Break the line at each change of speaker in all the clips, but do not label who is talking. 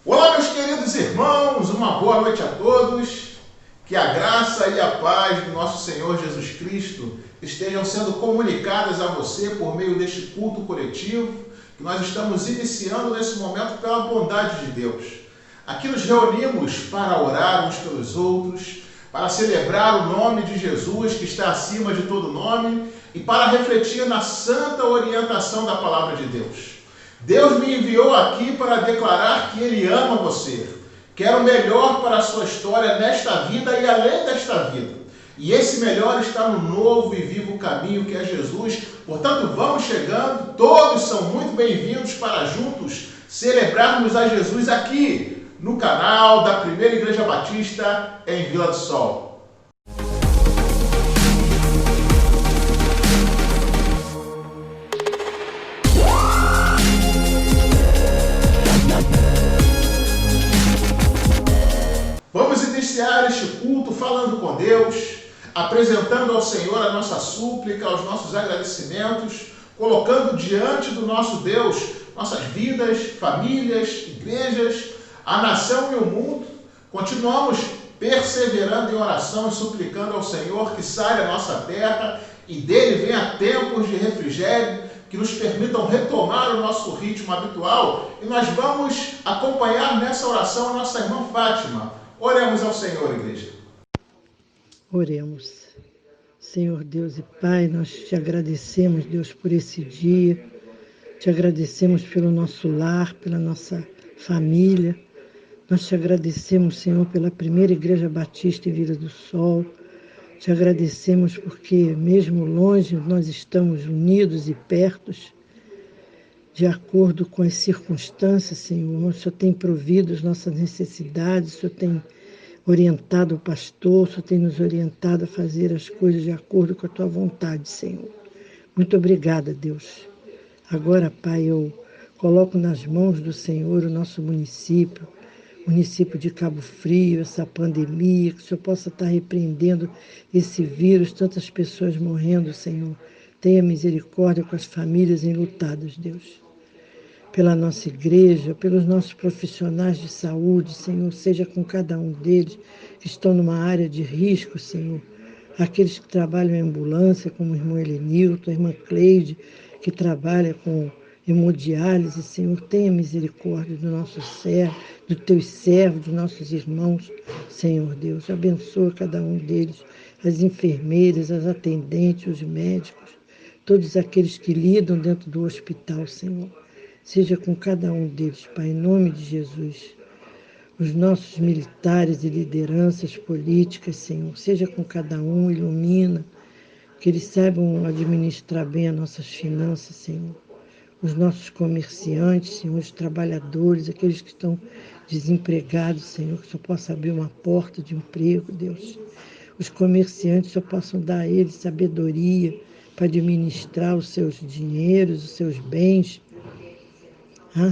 Olá, meus queridos irmãos, uma boa noite a todos. Que a graça e a paz do nosso Senhor Jesus Cristo estejam sendo comunicadas a você por meio deste culto coletivo que nós estamos iniciando nesse momento pela bondade de Deus. Aqui nos reunimos para orar uns pelos outros, para celebrar o nome de Jesus que está acima de todo nome e para refletir na santa orientação da palavra de Deus. Deus me enviou aqui para declarar que Ele ama você, quer o melhor para a sua história nesta vida e além desta vida. E esse melhor está no novo e vivo caminho que é Jesus. Portanto, vamos chegando, todos são muito bem-vindos para juntos celebrarmos a Jesus aqui no canal da Primeira Igreja Batista em Vila do Sol. Vamos iniciar este culto falando com Deus, apresentando ao Senhor a nossa súplica, os nossos agradecimentos, colocando diante do nosso Deus nossas vidas, famílias, igrejas, a nação e o mundo. Continuamos perseverando em oração e suplicando ao Senhor que saia a nossa terra e dele venha tempos de refrigério que nos permitam retomar o nosso ritmo habitual. E nós vamos acompanhar nessa oração a nossa irmã Fátima. Oremos ao Senhor, igreja.
Oremos. Senhor Deus e Pai, nós te agradecemos, Deus, por esse dia. Te agradecemos pelo nosso lar, pela nossa família. Nós te agradecemos, Senhor, pela Primeira Igreja Batista em Vila do Sol. Te agradecemos porque, mesmo longe, nós estamos unidos e pertos, de acordo com as circunstâncias, Senhor. O Senhor tem provido as nossas necessidades, o Senhor tem orientado o pastor, o Senhor tem nos orientado a fazer as coisas de acordo com a Tua vontade, Senhor. Muito obrigada, Deus. Agora, Pai, eu coloco nas mãos do Senhor o nosso município de Cabo Frio, essa pandemia, que o Senhor possa estar repreendendo esse vírus, tantas pessoas morrendo, Senhor. Tenha misericórdia com as famílias enlutadas, Deus. Pela nossa igreja, pelos nossos profissionais de saúde, Senhor, seja com cada um deles que estão numa área de risco, Senhor. Aqueles que trabalham em ambulância, como o irmão Helenilton, a irmã Cleide, que trabalha com hemodiálise, Senhor, tenha misericórdia do nosso servo, dos teus servos, dos nossos irmãos, Senhor Deus. Abençoa cada um deles, as enfermeiras, as atendentes, os médicos, todos aqueles que lidam dentro do hospital, Senhor. Seja com cada um deles, Pai, em nome de Jesus. Os nossos militares e lideranças políticas, Senhor, seja com cada um, ilumina, que eles saibam administrar bem as nossas finanças, Senhor. Os nossos comerciantes, Senhor, os trabalhadores, aqueles que estão desempregados, Senhor, que só possa abrir uma porta de emprego, Deus. Os comerciantes só possam dar a eles sabedoria para administrar os seus dinheiros, os seus bens.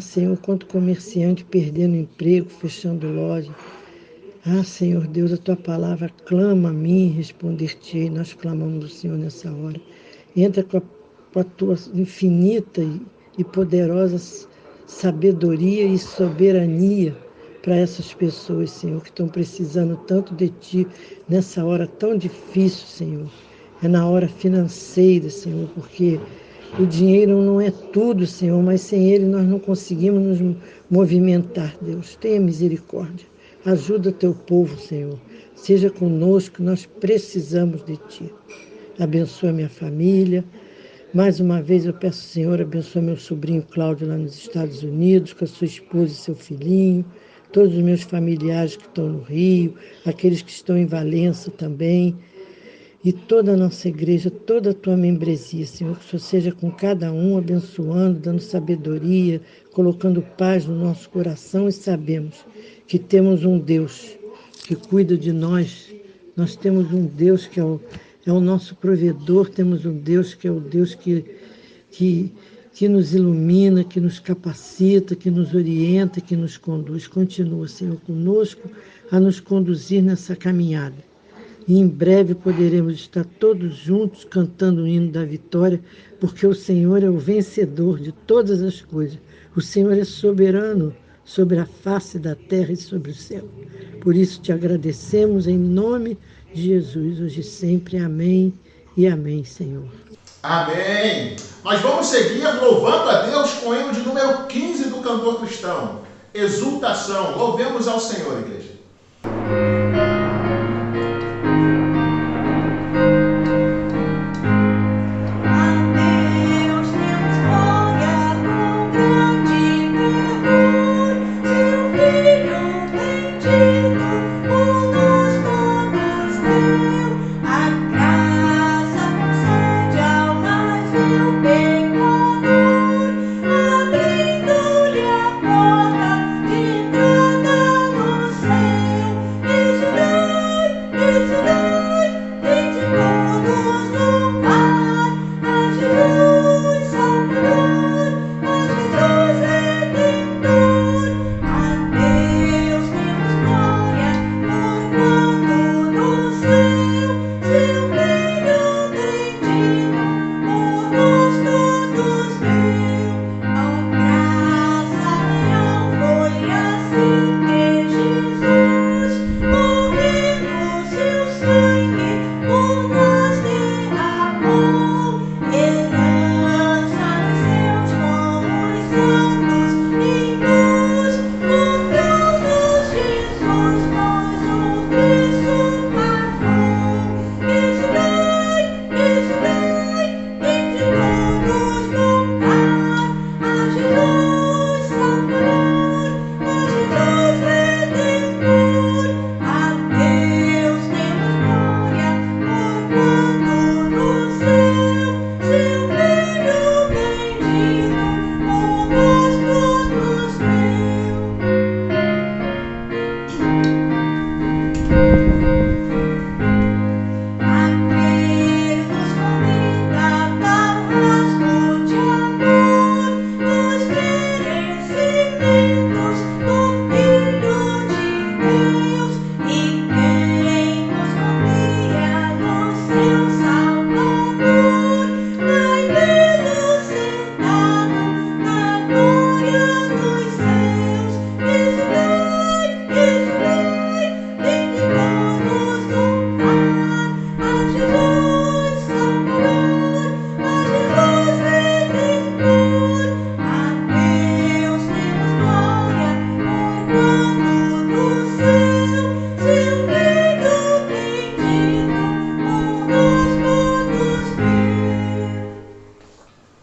Senhor, quanto comerciante perdendo emprego, fechando loja. Senhor Deus, a Tua palavra clama a mim e responder-te-ei. Nós clamamos ao Senhor nessa hora. Entra com a Tua infinita e poderosa sabedoria e soberania para essas pessoas, Senhor, que estão precisando tanto de Ti nessa hora tão difícil, Senhor. É na hora financeira, Senhor, porque o dinheiro não é tudo, Senhor, mas sem ele nós não conseguimos nos movimentar, Deus. Tenha misericórdia. Ajuda teu povo, Senhor. Seja conosco, nós precisamos de Ti. Abençoa minha família. Mais uma vez eu peço, Senhor, abençoa meu sobrinho Cláudio lá nos Estados Unidos, com a sua esposa e seu filhinho, todos os meus familiares que estão no Rio, aqueles que estão em Valença também, e toda a nossa igreja, toda a Tua membresia, Senhor, que o Senhor seja com cada um, abençoando, dando sabedoria, colocando paz no nosso coração, e sabemos que temos um Deus que cuida de nós. Nós temos um Deus que é o nosso provedor, temos um Deus que é o Deus que nos ilumina, que nos capacita, que nos orienta, que nos conduz. Continua, Senhor, conosco a nos conduzir nessa caminhada. E em breve poderemos estar todos juntos cantando o hino da vitória, porque o Senhor é o vencedor de todas as coisas. O Senhor é soberano sobre a face da terra e sobre o céu. Por isso te agradecemos em nome de Jesus, hoje e sempre. Amém e amém, Senhor.
Amém. Nós vamos seguir louvando a Deus com o hino de número 15 do cantor cristão. Exultação. Louvemos ao Senhor, igreja.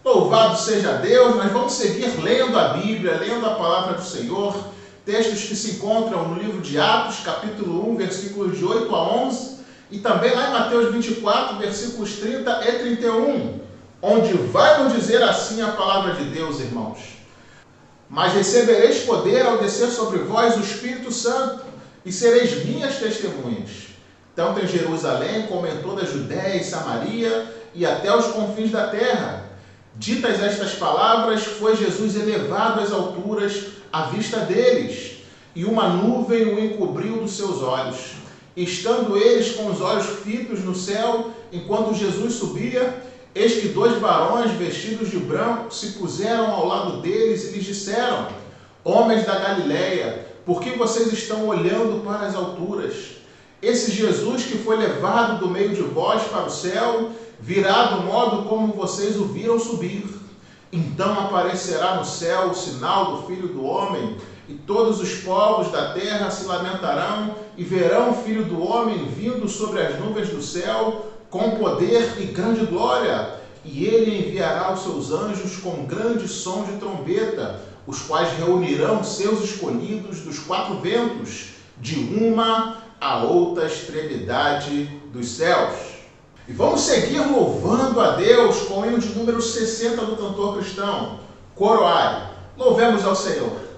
Louvado seja Deus. Nós vamos seguir lendo a Bíblia, lendo a palavra do Senhor, textos que se encontram no livro de Atos, capítulo 1, versículos de 8 a 11, e também lá em Mateus 24, versículos 30 e 31, onde vai nos dizer assim a palavra de Deus, irmãos. Mas recebereis poder ao descer sobre vós o Espírito Santo, e sereis minhas testemunhas, tanto em Jerusalém como em toda a Judéia e Samaria e até os confins da terra. Ditas estas palavras, foi Jesus elevado às alturas à vista deles, e uma nuvem o encobriu dos seus olhos. Estando eles com os olhos fitos no céu, enquanto Jesus subia, eis que 2 varões vestidos de branco se puseram ao lado deles e lhes disseram: Homens da Galileia, por que vocês estão olhando para as alturas? Esse Jesus que foi levado do meio de vós para o céu, virá do modo como vocês o viram subir. Então aparecerá no céu o sinal do Filho do Homem, e todos os povos da terra se lamentarão e verão o Filho do Homem vindo sobre as nuvens do céu, com poder e grande glória. E ele enviará os seus anjos com grande som de trombeta, os quais reunirão seus escolhidos dos 4 ventos, de uma a outra extremidade dos céus. E vamos seguir louvando a Deus com o hino de número 60 do cantor cristão, Coroai. Louvemos ao Senhor.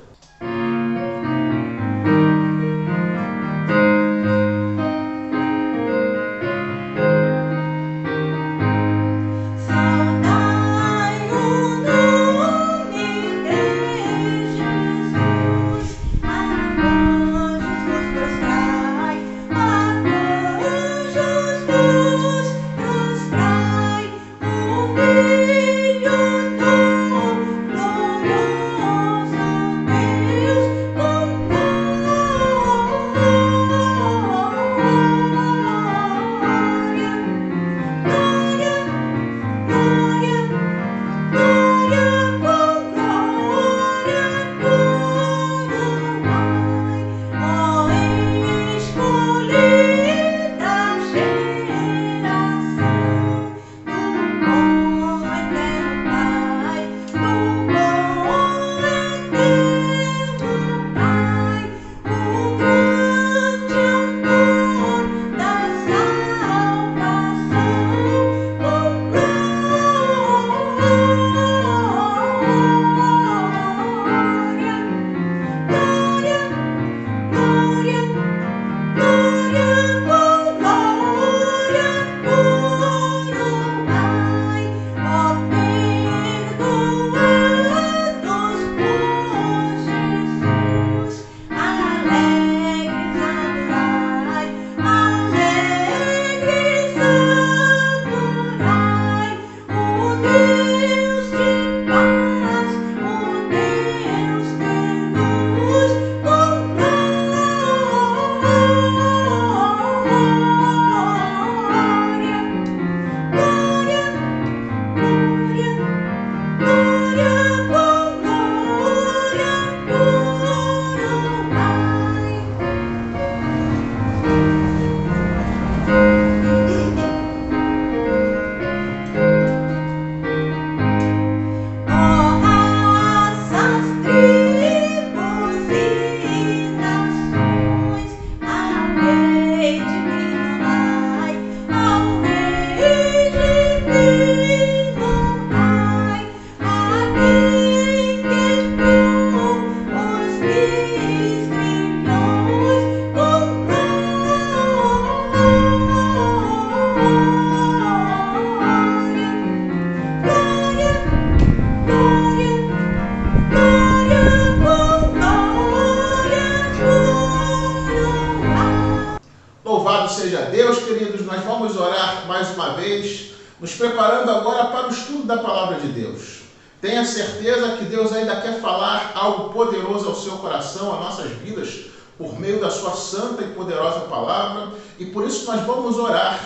Louvado seja Deus, queridos. Nós vamos orar mais uma vez, nos preparando agora para o estudo da palavra de Deus. Tenha certeza que Deus ainda quer falar algo poderoso ao seu coração, às nossas vidas, por meio da sua santa e poderosa palavra. E por isso nós vamos orar,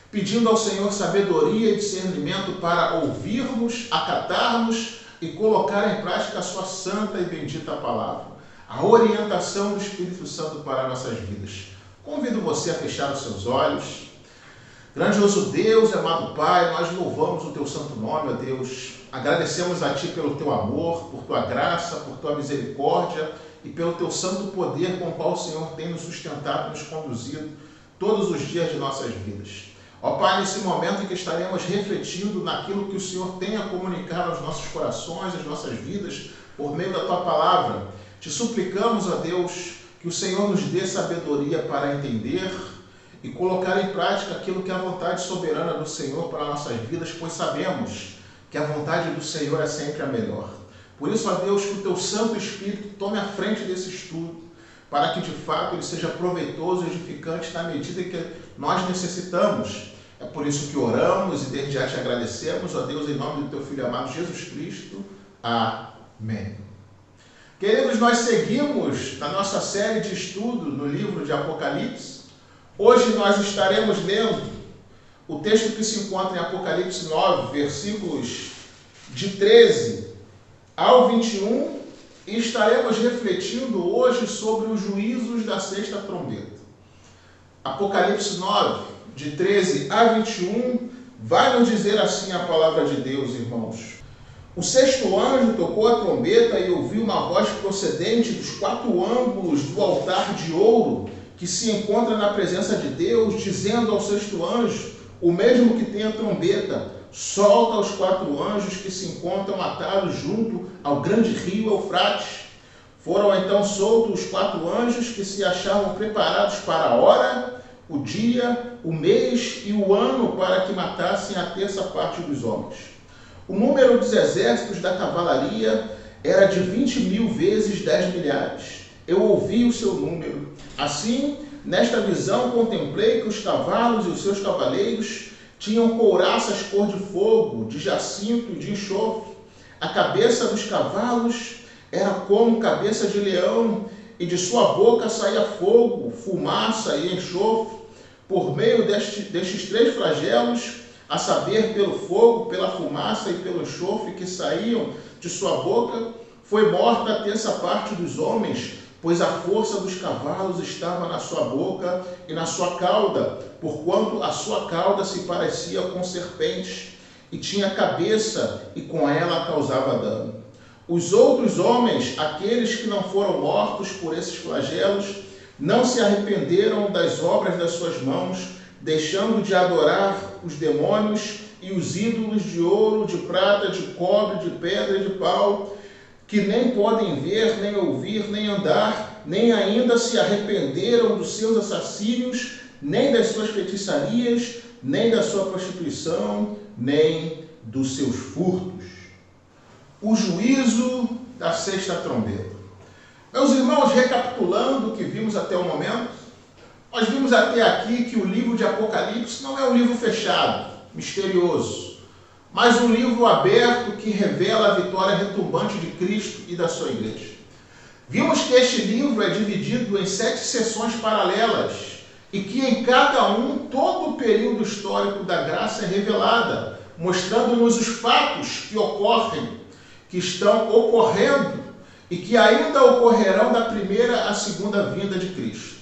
pedindo ao Senhor sabedoria e discernimento para ouvirmos, acatarmos e colocar em prática a sua santa e bendita palavra. A orientação do Espírito Santo para nossas vidas. Convido você a fechar os seus olhos. Grandioso Deus, amado Pai, nós louvamos o Teu santo nome, ó Deus. Agradecemos a Ti pelo Teu amor, por Tua graça, por Tua misericórdia e pelo Teu santo poder com o qual o Senhor tem nos sustentado e nos conduzido todos os dias de nossas vidas. Ó Pai, nesse momento em que estaremos refletindo naquilo que o Senhor tem a comunicar aos nossos corações, às nossas vidas, por meio da Tua palavra, te suplicamos, ó Deus, que o Senhor nos dê sabedoria para entender e colocar em prática aquilo que é a vontade soberana do Senhor para nossas vidas, pois sabemos que a vontade do Senhor é sempre a melhor. Por isso, ó Deus, que o Teu Santo Espírito tome a frente desse estudo, para que de fato ele seja proveitoso e edificante na medida que nós necessitamos. É por isso que oramos e desde já te agradecemos, ó Deus, em nome do Teu Filho amado Jesus Cristo. Amém. Queridos, nós seguimos na nossa série de estudo no livro de Apocalipse. Hoje nós estaremos lendo o texto que se encontra em Apocalipse 9, versículos de 13 ao 21, e estaremos refletindo hoje sobre os juízos da sexta trombeta. Apocalipse 9, de 13 a 21, vai nos dizer assim a palavra de Deus, irmãos. O sexto anjo tocou a trombeta e ouviu uma voz procedente dos quatro ângulos do altar de ouro que se encontra na presença de Deus, dizendo ao sexto anjo, o mesmo que tem a trombeta, solta os quatro anjos que se encontram atados junto ao grande rio Eufrates. Foram então soltos os quatro anjos que se achavam preparados para a hora, o dia, o mês e o ano para que matassem a terça parte dos homens. O número dos exércitos da cavalaria era de 20.000 vezes 10 milhares. Eu ouvi o seu número. Assim, nesta visão, contemplei que os cavalos e os seus cavaleiros tinham couraças cor de fogo, de jacinto e de enxofre. A cabeça dos cavalos era como cabeça de leão, e de sua boca saía fogo, fumaça e enxofre. Por meio destes três flagelos, a saber, pelo fogo, pela fumaça e pelo enxofre que saíam de sua boca, foi morta a terça parte dos homens, pois a força dos cavalos estava na sua boca e na sua cauda, porquanto a sua cauda se parecia com serpentes, e tinha cabeça, e com ela causava dano. Os outros homens, aqueles que não foram mortos por esses flagelos, não se arrependeram das obras das suas mãos, deixando de adorar os demônios e os ídolos de ouro, de prata, de cobre, de pedra e de pau, que nem podem ver, nem ouvir, nem andar, nem ainda se arrependeram dos seus assassínios, nem das suas feitiçarias, nem da sua prostituição, nem dos seus furtos. O juízo da sexta trombeta. Meus irmãos, recapitulando o que vimos até o momento, nós vimos até aqui que o livro de Apocalipse não é um livro fechado, misterioso, mas um livro aberto que revela a vitória retumbante de Cristo e da sua igreja. Vimos que este livro é dividido em 7 seções paralelas e que em cada um todo o período histórico da graça é revelada, mostrando-nos os fatos que ocorrem, que estão ocorrendo e que ainda ocorrerão da primeira à segunda vinda de Cristo.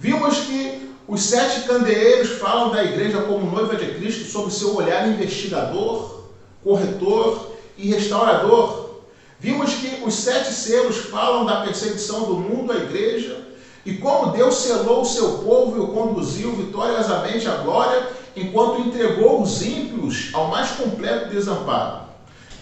Vimos que os 7 candeeiros falam da igreja como noiva de Cristo sob seu olhar investigador, corretor e restaurador. Vimos que os 7 selos falam da perseguição do mundo à igreja e como Deus selou o seu povo e o conduziu vitoriosamente à glória, enquanto entregou os ímpios ao mais completo desamparo.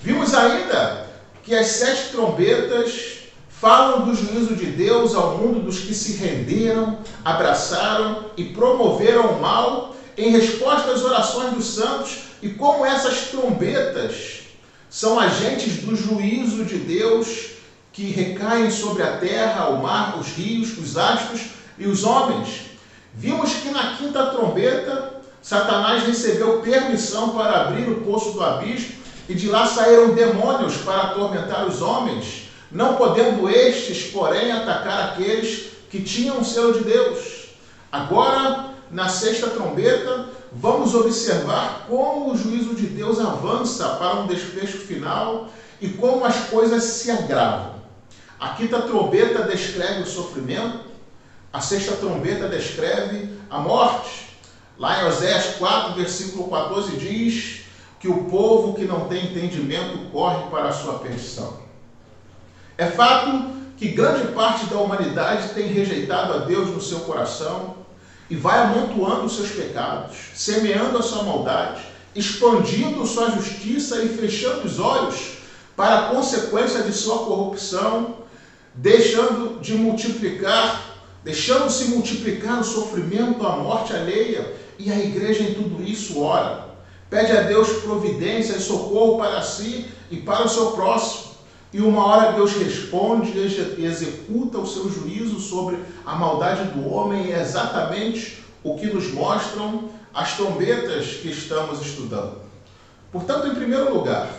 Vimos ainda que as 7 trombetas falam do juízo de Deus ao mundo dos que se renderam, abraçaram e promoveram o mal em resposta às orações dos santos, e como essas trombetas são agentes do juízo de Deus que recaem sobre a terra, o mar, os rios, os astros e os homens. Vimos que na quinta trombeta, Satanás recebeu permissão para abrir o poço do abismo e de lá saíram demônios para atormentar os homens, não podendo estes, porém, atacar aqueles que tinham o selo de Deus. Agora, na sexta trombeta, vamos observar como o juízo de Deus avança para um desfecho final e como as coisas se agravam. A quinta trombeta descreve o sofrimento, a sexta trombeta descreve a morte. Lá em Oséias 4, versículo 14, diz que o povo que não tem entendimento corre para a sua perdição. É fato que grande parte da humanidade tem rejeitado a Deus no seu coração e vai amontoando os seus pecados, semeando a sua maldade, expandindo sua justiça e fechando os olhos para a consequência de sua corrupção, deixando-se multiplicar o sofrimento, a morte alheia, e a igreja em tudo isso ora. Pede a Deus providência e socorro para si e para o seu próximo. E uma hora Deus responde e executa o seu juízo sobre a maldade do homem, e é exatamente o que nos mostram as trombetas que estamos estudando. Portanto, em primeiro lugar,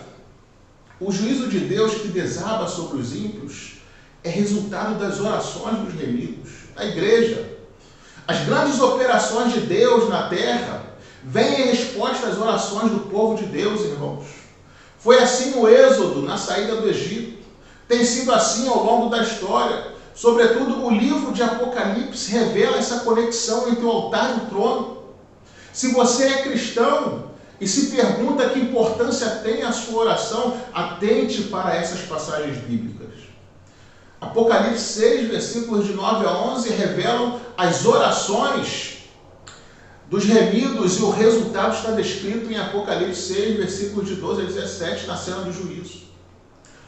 o juízo de Deus que desaba sobre os ímpios é resultado das orações dos remidos, da igreja. As grandes operações de Deus na terra vêm em resposta às orações do povo de Deus, irmãos. Foi assim no Êxodo, na saída do Egito. Tem sido assim ao longo da história. Sobretudo, o livro de Apocalipse revela essa conexão entre o altar e o trono. Se você é cristão e se pergunta que importância tem a sua oração, atente para essas passagens bíblicas. Apocalipse 6, versículos de 9 a 11, revelam as orações dos remidos e o resultado está descrito em Apocalipse 6, versículos de 12 a 17, na cena do juízo.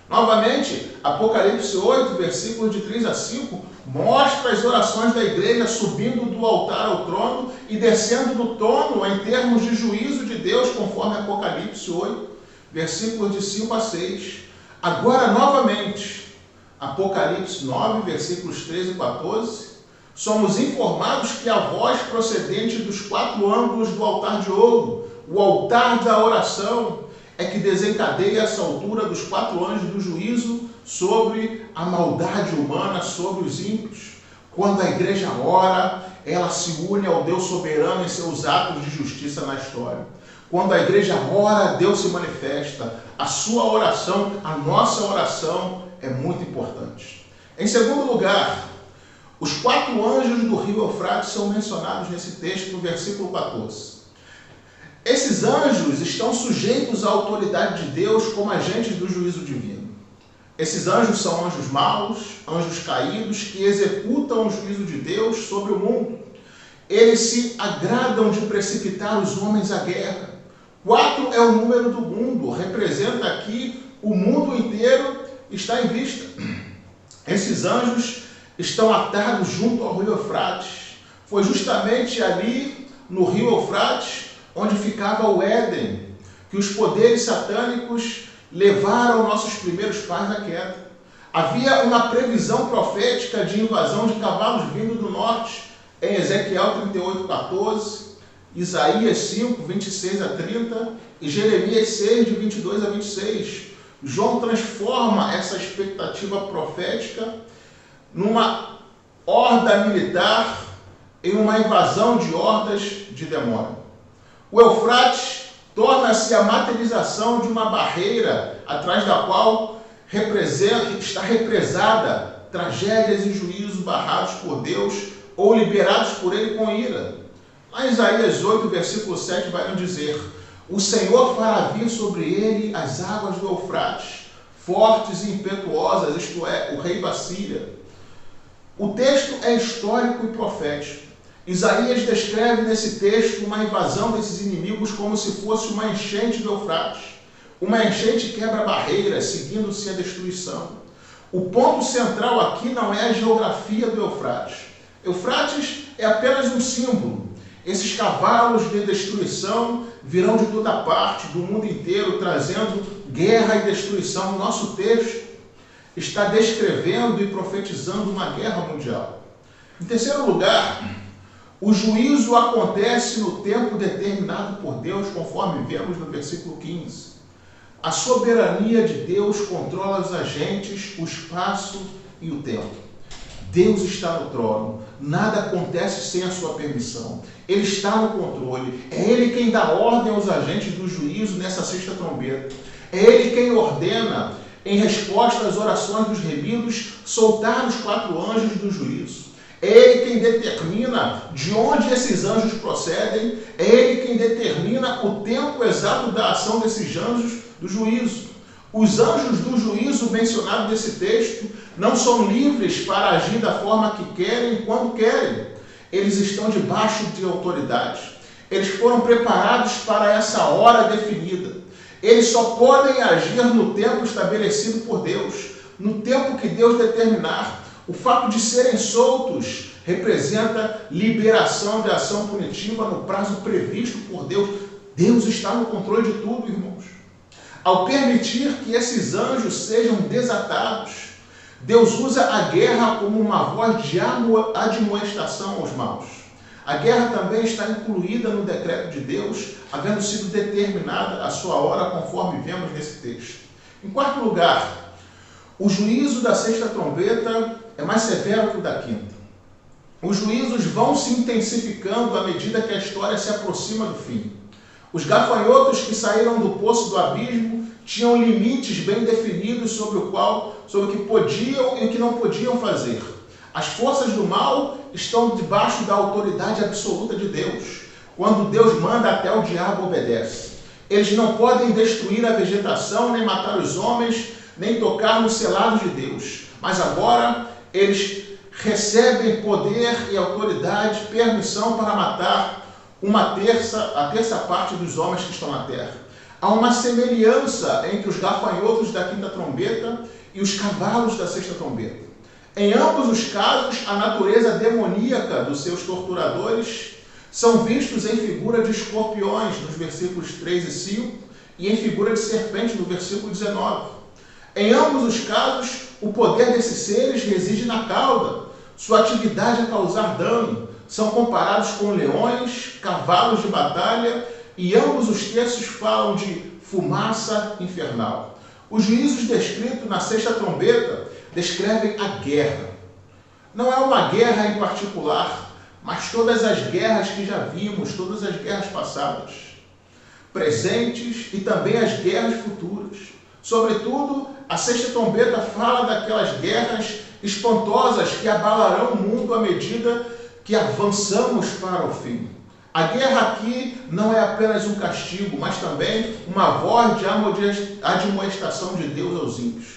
Novamente, Apocalipse 8, versículos de 3 a 5, mostra as orações da igreja subindo do altar ao trono e descendo do trono em termos de juízo de Deus, conforme Apocalipse 8, versículos de 5 a 6. Agora, novamente, Apocalipse 9, versículos 13 e 14, somos informados que a voz procedente dos quatro ângulos do altar de ouro, o altar da oração, é que desencadeia essa altura dos quatro anjos do juízo sobre a maldade humana, sobre os ímpios. Quando a igreja ora, ela se une ao Deus soberano em seus atos de justiça na história. Quando a igreja ora, Deus se manifesta. A sua oração, a nossa oração é muito importante. Em segundo lugar, os quatro anjos do rio Eufrates são mencionados nesse texto, no versículo 14. Esses anjos estão sujeitos à autoridade de Deus como agentes do juízo divino. Esses anjos são anjos maus, anjos caídos, que executam o juízo de Deus sobre o mundo. Eles se agradam de precipitar os homens à guerra. 4 é o número do mundo, representa aqui o mundo inteiro, está em vista. Esses anjos estão atados junto ao rio Eufrates. Foi justamente ali, no rio Eufrates, onde ficava o Éden, que os poderes satânicos levaram nossos primeiros pais à queda. Havia uma previsão profética de invasão de cavalos vindo do norte, em Ezequiel 38, 14, Isaías 5, 26 a 30 e Jeremias 6, de 22 a 26. João transforma essa expectativa profética numa horda militar, em uma invasão de hordas de demônio. O Eufrates torna-se a materialização de uma barreira atrás da qual está represada tragédias e juízos barrados por Deus ou liberados por Ele com ira. Lá em Isaías 8, versículo 7, vai nos dizer: o Senhor fará vir sobre ele as águas do Eufrates, fortes e impetuosas, isto é, o rei da Síria. O texto é histórico e profético. Isaías descreve nesse texto uma invasão desses inimigos como se fosse uma enchente do Eufrates. Uma enchente quebra barreiras, seguindo-se a destruição. O ponto central aqui não é a geografia do Eufrates. Eufrates é apenas um símbolo. Esses cavalos de destruição virão de toda parte, do mundo inteiro, trazendo guerra e destruição. O nosso texto está descrevendo e profetizando uma guerra mundial. Em terceiro lugar, O juízo acontece no tempo determinado por Deus, conforme vemos no versículo 15. A soberania de Deus controla os agentes, o espaço e o tempo. Deus está no trono. Nada acontece sem a sua permissão. Ele está no controle. É Ele quem dá ordem aos agentes do juízo nessa sexta trombeta. É Ele quem ordena, em resposta às orações dos remidos, soltar os 4 anjos do juízo. É Ele quem determina de onde esses anjos procedem. É Ele quem determina o tempo exato da ação desses anjos do juízo. Os anjos do juízo mencionados nesse texto não são livres para agir da forma que querem, quando querem. Eles estão debaixo de autoridade. Eles foram preparados para essa hora definida. Eles só podem agir no tempo estabelecido por Deus, no tempo que Deus determinar. O fato de serem soltos representa liberação de ação punitiva no prazo previsto por Deus. Deus está no controle de tudo, irmãos. Ao permitir que esses anjos sejam desatados, Deus usa a guerra como uma voz de admoestação aos maus. A guerra também está incluída no decreto de Deus, havendo sido determinada a sua hora, conforme vemos nesse texto. Em quarto lugar, o juízo da sexta trombeta é mais severo que o da quinta. Os juízos vão se intensificando à medida que a história se aproxima do fim. Os gafanhotos que saíram do poço do abismo tinham limites bem definidos sobre o que podiam e o que não podiam fazer. As forças do mal estão debaixo da autoridade absoluta de Deus. Quando Deus manda, até o diabo obedece. Eles não podem destruir a vegetação, nem matar os homens, nem tocar nos selados de Deus. Mas agora eles recebem poder e autoridade, permissão para matar a terça parte dos homens que estão na terra. Há uma semelhança entre os gafanhotos da quinta trombeta e os cavalos da sexta trombeta. Em ambos os casos, a natureza demoníaca dos seus torturadores são vistos em figura de escorpiões, nos versículos 3 e 5, e em figura de serpente, no versículo 19. Em ambos os casos, o poder desses seres reside na cauda. Sua atividade é causar dano. São comparados com leões, cavalos de batalha, e ambos os textos falam de fumaça infernal. Os juízos descritos na sexta trombeta descrevem a guerra. Não é uma guerra em particular, mas todas as guerras que já vimos, todas as guerras passadas, presentes e também as guerras futuras. Sobretudo, a sexta trombeta fala daquelas guerras espantosas que abalarão o mundo à medida que avançamos para o fim. A guerra aqui não é apenas um castigo, mas também uma voz de admoestação de Deus aos ímpios.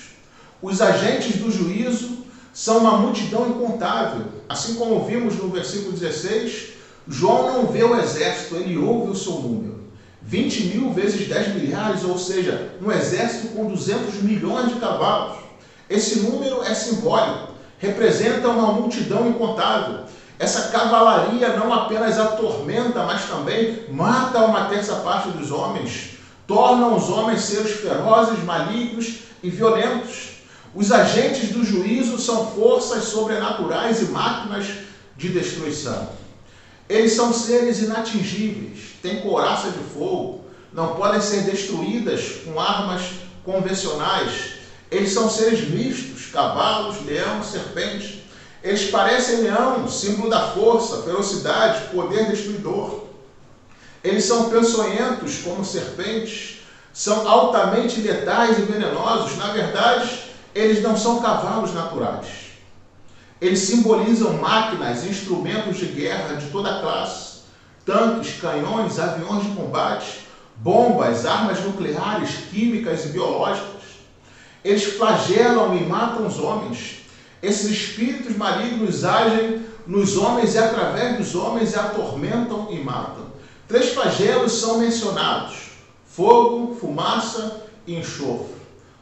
Os agentes do juízo são uma multidão incontável. Assim como vimos no versículo 16, João não vê o exército, ele ouve o seu número. 20.000 vezes 10 milhares, ou seja, um exército com 200 milhões de cavalos. Esse número é simbólico, representa uma multidão incontável. Essa cavalaria não apenas atormenta, mas também mata uma terça parte dos homens, torna os homens seres ferozes, malignos e violentos. Os agentes do juízo são forças sobrenaturais e máquinas de destruição. Eles são seres inatingíveis, têm couraça de fogo, não podem ser destruídas com armas convencionais. Eles são seres mistos, cavalos, leão, serpentes. Eles parecem leão, símbolo da força, ferocidade, poder destruidor. Eles são peçonhentos como serpentes, são altamente letais e venenosos. Na verdade, eles não são cavalos naturais. Eles simbolizam máquinas, instrumentos de guerra de toda classe, tanques, canhões, aviões de combate, bombas, armas nucleares, químicas e biológicas. Eles flagelam e matam os homens. Esses espíritos malignos agem nos homens e através dos homens atormentam e matam. 3 flagelos são mencionados: fogo, fumaça e enxofre.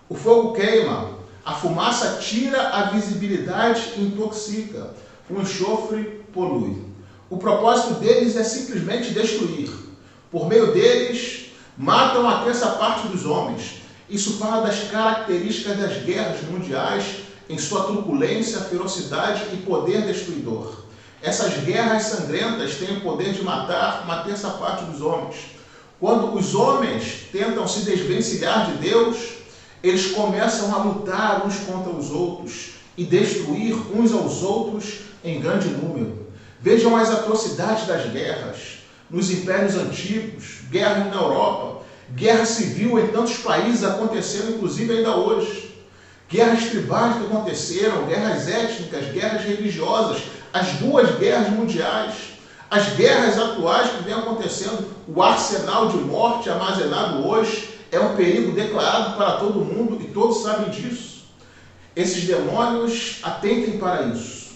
O fogo queima, a fumaça tira a visibilidade e intoxica, o enxofre polui. O propósito deles é simplesmente destruir. Por meio deles, matam a terça parte dos homens. Isso fala das características das guerras mundiais em sua truculência, ferocidade e poder destruidor. Essas guerras sangrentas têm o poder de matar uma terça parte dos homens. Quando os homens tentam se desvencilhar de Deus, eles começam a lutar uns contra os outros e destruir uns aos outros em grande número. Vejam as atrocidades das guerras nos impérios antigos, guerras na Europa, guerra civil em tantos países acontecendo, inclusive ainda hoje. Guerras tribais que aconteceram, guerras étnicas, guerras religiosas, as duas guerras mundiais, as guerras atuais que vêm acontecendo, o arsenal de morte armazenado hoje é um perigo declarado para todo mundo e todos sabem disso. Esses demônios atentem para isso.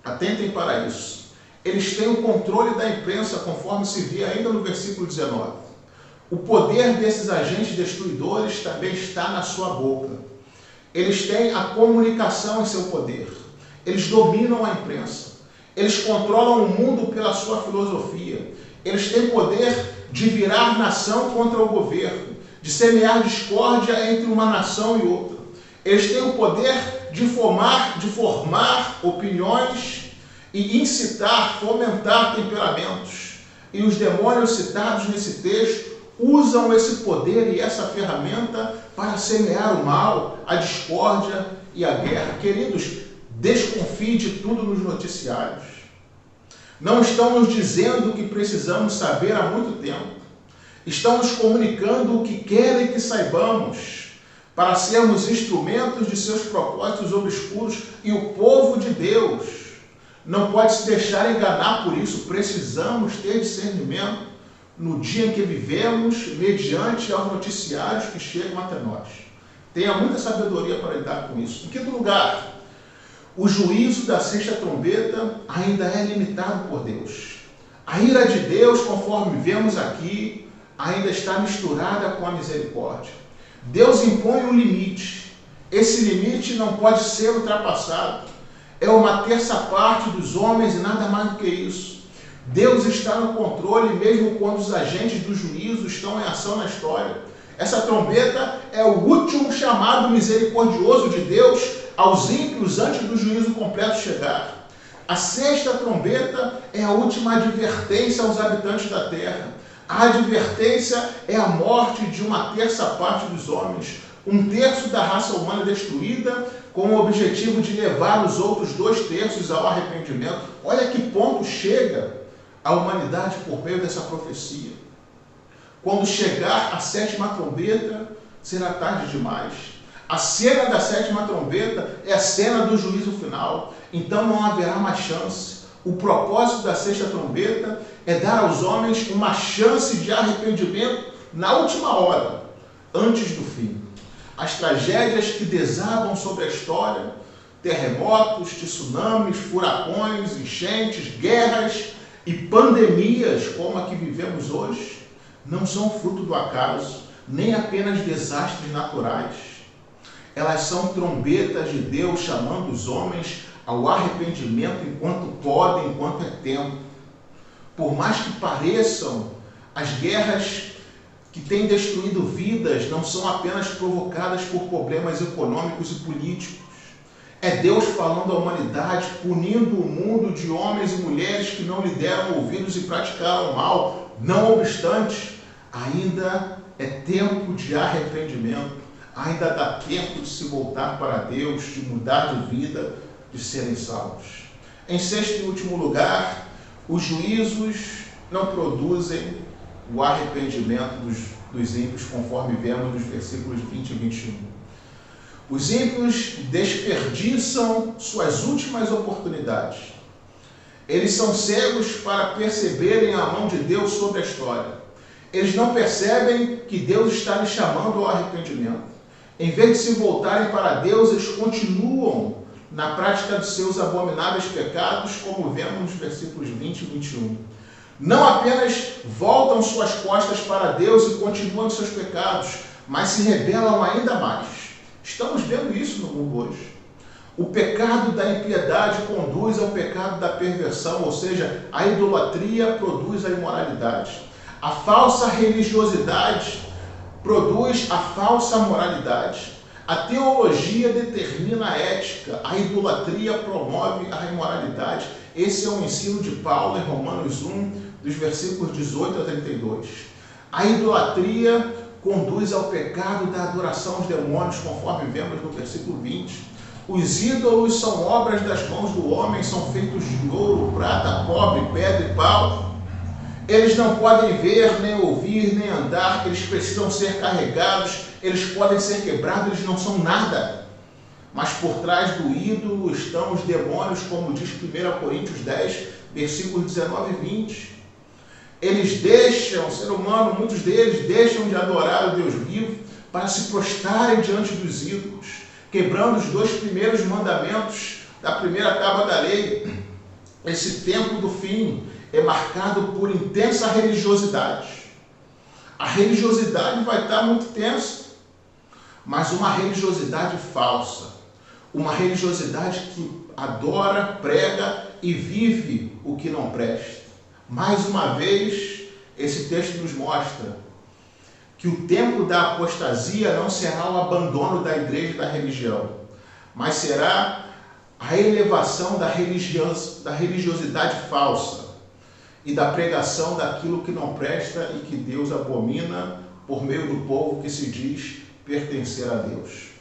Atentem para isso. Eles têm o controle da imprensa, conforme se vê ainda no versículo 19. O poder desses agentes destruidores também está na sua boca. Eles têm a comunicação em seu poder. Eles dominam a imprensa. Eles controlam o mundo pela sua filosofia. Eles têm poder de virar nação contra o governo, de semear discórdia entre uma nação e outra. Eles têm o poder de formar opiniões e incitar, fomentar temperamentos. E os demônios citados nesse texto usam esse poder e essa ferramenta para semear o mal, a discórdia e a guerra. Queridos, desconfie de tudo nos noticiários. Não estão nos dizendo o que precisamos saber há muito tempo. Estão nos comunicando o que querem que saibamos, para sermos instrumentos de seus propósitos obscuros, e o povo de Deus não pode se deixar enganar por isso. Precisamos ter discernimento no dia em que vivemos, mediante aos noticiários que chegam até nós. Tenha muita sabedoria para lidar com isso. Em quinto lugar, o juízo da sexta trombeta ainda é limitado por Deus. A ira de Deus, conforme vemos aqui, ainda está misturada com a misericórdia. Deus impõe um limite. Esse limite não pode ser ultrapassado. É uma terça parte dos homens e nada mais do que isso. Deus está no controle mesmo quando os agentes do juízo estão em ação na história. Essa trombeta é o último chamado misericordioso de Deus aos ímpios antes do juízo completo chegar. A sexta trombeta é a última advertência aos habitantes da terra. A advertência é a morte de uma terça parte dos homens, um terço da raça humana destruída, com o objetivo de levar os outros 2/3 ao arrependimento. Olha que ponto chega a humanidade por meio dessa profecia. Quando chegar a sétima trombeta, será tarde demais. A cena da sétima trombeta é a cena do juízo final. Então não haverá mais chance. O propósito da sexta trombeta é dar aos homens uma chance de arrependimento na última hora, antes do fim. As tragédias que desabam sobre a história, terremotos, tsunamis, furacões, enchentes, guerras e pandemias como a que vivemos hoje, não são fruto do acaso, nem apenas desastres naturais. Elas são trombetas de Deus chamando os homens ao arrependimento enquanto podem, enquanto é tempo. Por mais que pareçam, as guerras que têm destruído vidas não são apenas provocadas por problemas econômicos e políticos. É Deus falando à humanidade, punindo o mundo de homens e mulheres que não lhe deram ouvidos e praticaram mal. Não obstante, ainda é tempo de arrependimento. Ainda dá tempo de se voltar para Deus, de mudar de vida, de serem salvos. Em sexto e último lugar, os juízos não produzem o arrependimento dos ímpios, conforme vemos nos versículos 20 e 21. Os ímpios desperdiçam suas últimas oportunidades. Eles são cegos para perceberem a mão de Deus sobre a história. Eles não percebem que Deus está lhes chamando ao arrependimento. Em vez de se voltarem para Deus, eles continuam na prática de seus abomináveis pecados, como vemos nos versículos 20 e 21. Não apenas voltam suas costas para Deus e continuam nos seus pecados, mas se rebelam ainda mais. Estamos vendo isso no mundo hoje. O pecado da impiedade conduz ao pecado da perversão, ou seja, a idolatria produz a imoralidade. A falsa religiosidade produz a falsa moralidade. A teologia determina a ética, a idolatria promove a imoralidade. Esse é o ensino de Paulo em Romanos 1, dos versículos 18 a 32. A idolatria conduz ao pecado da adoração aos demônios, conforme vemos no versículo 20. Os ídolos são obras das mãos do homem, são feitos de ouro, prata, cobre, pedra e pau. Eles não podem ver, nem ouvir, nem andar, eles precisam ser carregados, eles podem ser quebrados, eles não são nada. Mas por trás do ídolo estão os demônios, como diz 1 Coríntios 10, versículos 19 e 20. Eles deixam, o ser humano, muitos deles deixam de adorar o Deus vivo para se prostrarem diante dos ídolos, quebrando os 2 primeiros mandamentos da primeira tábua da lei. Esse tempo do fim é marcado por intensa religiosidade. A religiosidade vai estar muito tensa, mas uma religiosidade falsa. Uma religiosidade que adora, prega e vive o que não presta. Mais uma vez, esse texto nos mostra que o tempo da apostasia não será o abandono da igreja e da religião, mas será a elevação da religiosidade falsa e da pregação daquilo que não presta e que Deus abomina por meio do povo que se diz pertencer a Deus.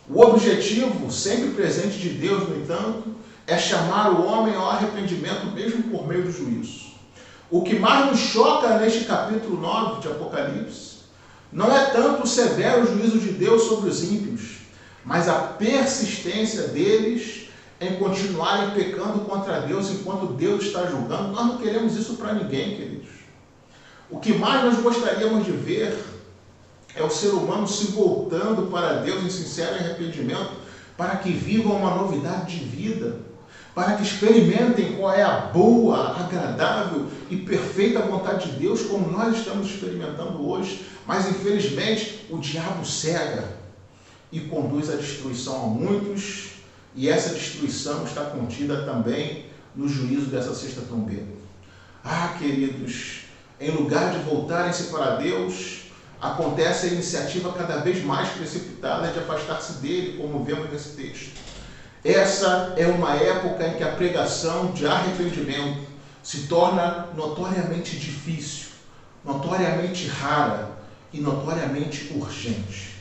O objetivo, sempre presente de Deus, no entanto, é chamar o homem ao arrependimento mesmo por meio do juízo. O que mais nos choca neste capítulo 9 de Apocalipse não é tanto o severo juízo de Deus sobre os ímpios, mas a persistência deles em continuarem pecando contra Deus enquanto Deus está julgando. Nós não queremos isso para ninguém, queridos. O que mais nós gostaríamos de ver é o ser humano se voltando para Deus em sincero arrependimento, para que vivam uma novidade de vida, para que experimentem qual é a boa, agradável e perfeita vontade de Deus, como nós estamos experimentando hoje. Mas, infelizmente, o diabo cega e conduz à destruição a muitos, e essa destruição está contida também no juízo dessa sexta trombeta. Ah, queridos, em lugar de voltarem-se para Deus, acontece a iniciativa cada vez mais precipitada de afastar-se dele, como vemos nesse texto. Essa é uma época em que a pregação de arrependimento se torna notoriamente difícil, notoriamente rara e notoriamente urgente.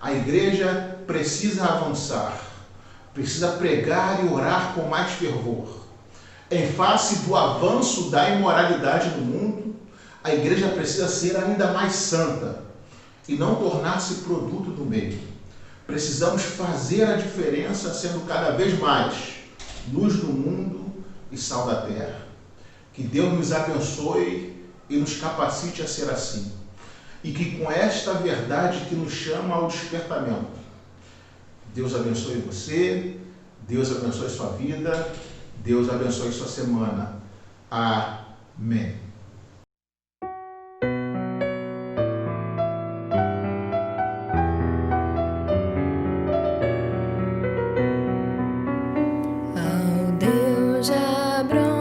A igreja precisa avançar, precisa pregar e orar com mais fervor. Em face do avanço da imoralidade no mundo, a igreja precisa ser ainda mais santa e não tornar-se produto do meio. Precisamos fazer a diferença sendo cada vez mais luz do mundo e sal da terra. Que Deus nos abençoe e nos capacite a ser assim. E que com esta verdade que nos chama ao despertamento, Deus abençoe você, Deus abençoe sua vida, Deus abençoe sua semana. Amém.
Ao Deus de Abraão.